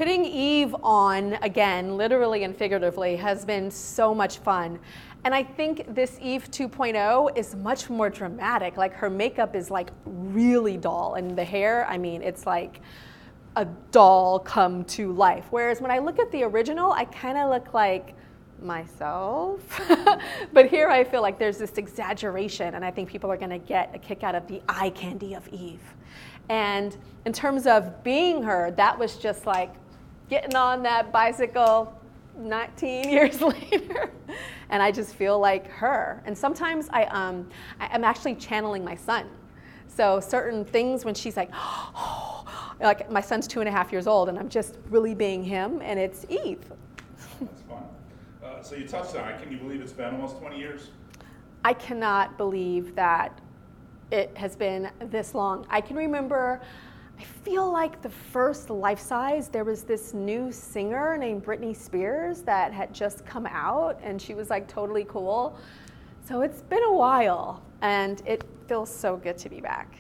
Putting Eve on, again, literally and figuratively, has been so much fun. And I think this Eve 2.0 is much more dramatic. Like, her makeup is like really doll, and the hair, I mean, it's like a doll come to life. Whereas when I look at the original, I kind of look like myself. But here I feel like there's this exaggeration, and I think people are going to get a kick out of the eye candy of Eve. And in terms of being her, that was just like getting on that bicycle 19 years later. And I just feel like her. And sometimes I'm actually channeling my son. So certain things when she's like, oh, like my son's 2.5 years old, and I'm just really being him, and it's Eve. That's fun. So you touched on it. Can you believe it's been almost 20 years? I cannot believe that it has been this long. I can remember, I feel like the first Life Size, there was this new singer named Britney Spears that had just come out, and she was like totally cool. So it's been a while, and it feels so good to be back.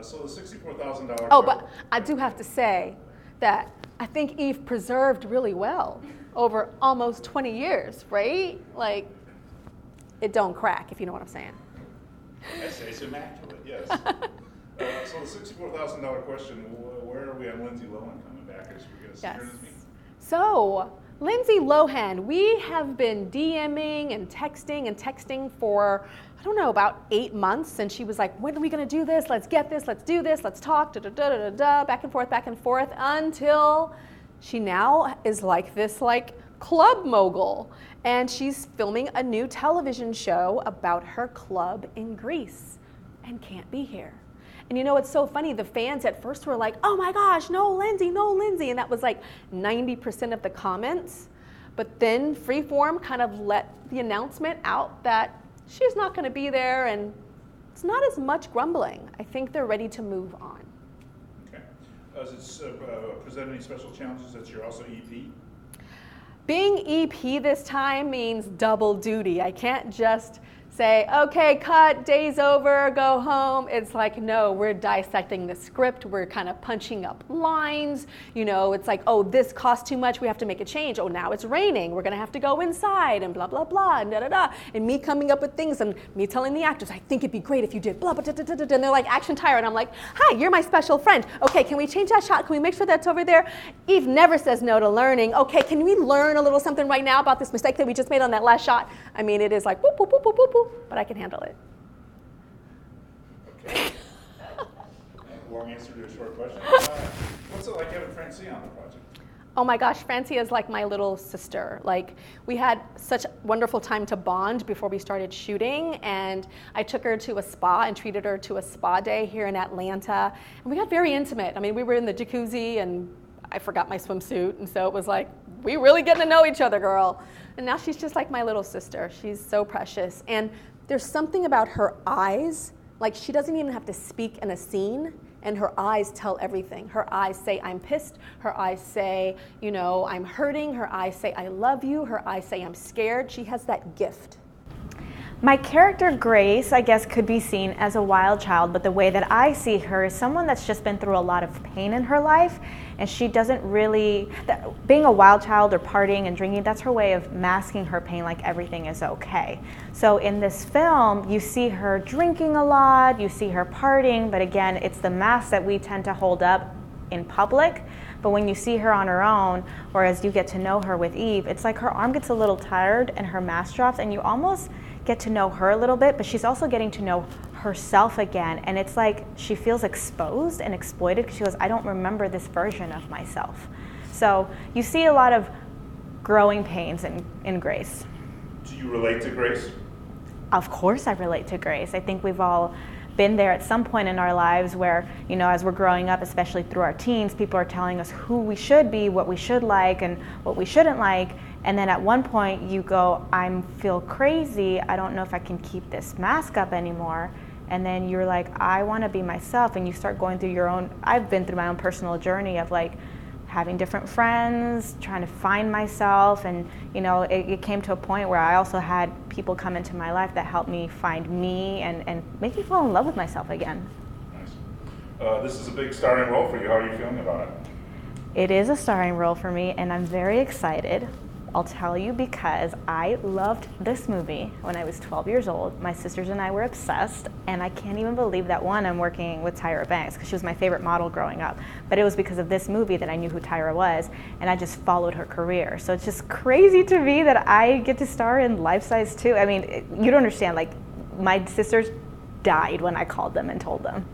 So the $64,000. Oh, but I do have to say that I think Eve preserved really well over almost 20 years, right? Like, it don't crack, if you know what I'm saying. It's immaculate, yes. So the $64,000 question, where are we on Lindsay Lohan coming back? As we get a singer this week? So, Lindsay Lohan, we have been DMing and texting for, I don't know, about 8 months, and she was like, when are we gonna do this? Let's get this, let's do this, let's talk, back and forth, until she now is like this club mogul. And she's filming a new television show about her club in Greece and can't be here. And you know, it's so funny, the fans at first were like, oh my gosh, no Lindsay, and that was like 90% of the comments. But then Freeform kind of let the announcement out that she's not gonna be there, and it's not as much grumbling. I think they're ready to move on. Okay. Does it present any special challenges that you're also EP? Being EP this time means double duty. I can't just say, okay, cut, day's over, go home. It's like, no, we're dissecting the script. We're kind of punching up lines. You know, it's like, oh, this costs too much. We have to make a change. Oh, now it's raining. We're going to have to go inside and blah, blah, blah, and da-da-da. And me coming up with things and me telling the actors, I think it'd be great if you did blah, blah, da-da-da-da. And they're like, action tired. And I'm like, hi, you're my special friend. Okay, can we change that shot? Can we make sure that's over there? Eve never says no to learning. Okay, can we learn a little something right now about this mistake that we just made on that last shot? I mean, it is like, whoop, whoop, whoop, whoop, whoop, whoop. But I can handle it. Okay. Long answer to a short question. What's it like having Francia on the project? Oh my gosh, Francia is like my little sister. Like, we had such wonderful time to bond before we started shooting, and I took her to a spa and treated her to a spa day here in Atlanta, and we got very intimate. I mean, we were in the jacuzzi, and I forgot my swimsuit, and so it was like, we really getting to know each other, girl. And now she's just like my little sister. She's so precious. And there's something about her eyes, like she doesn't even have to speak in a scene, and her eyes tell everything. Her eyes say, I'm pissed. Her eyes say, you know, I'm hurting. Her eyes say, I love you. Her eyes say, I'm scared. She has that gift. My character, Grace, I guess could be seen as a wild child, but the way that I see her is someone that's just been through a lot of pain in her life, and she doesn't really, being a wild child or partying and drinking, that's her way of masking her pain, like everything is okay. So in this film, you see her drinking a lot, you see her partying, but again, it's the mask that we tend to hold up in public. But when you see her on her own, or as you get to know her with Eve, it's like her arm gets a little tired and her mask drops, and you almost get to know her a little bit, but she's also getting to know herself again. And it's like she feels exposed and exploited because she goes, I don't remember this version of myself. So you see a lot of growing pains in Grace. Do you relate to Grace? Of course I relate to Grace. I think we've all been there at some point in our lives where, you know, as we're growing up, especially through our teens, people are telling us who we should be, what we should like, and what we shouldn't like. And then at one point you go, I feel crazy. I don't know if I can keep this mask up anymore. And then you're like, I want to be myself. And you start going through your own, I've been through my own personal journey of like having different friends, trying to find myself. And, you know, it came to a point where I also had people come into my life that helped me find me and make me fall in love with myself again. Nice. This is a big starring role for you. How are you feeling about it? It is a starring role for me, and I'm very excited. I'll tell you because I loved this movie when I was 12 years old. My sisters and I were obsessed, and I can't even believe that, one, I'm working with Tyra Banks because she was my favorite model growing up. But it was because of this movie that I knew who Tyra was, and I just followed her career. So it's just crazy to me that I get to star in Life Size 2. I mean, you don't understand, like, my sisters died when I called them and told them.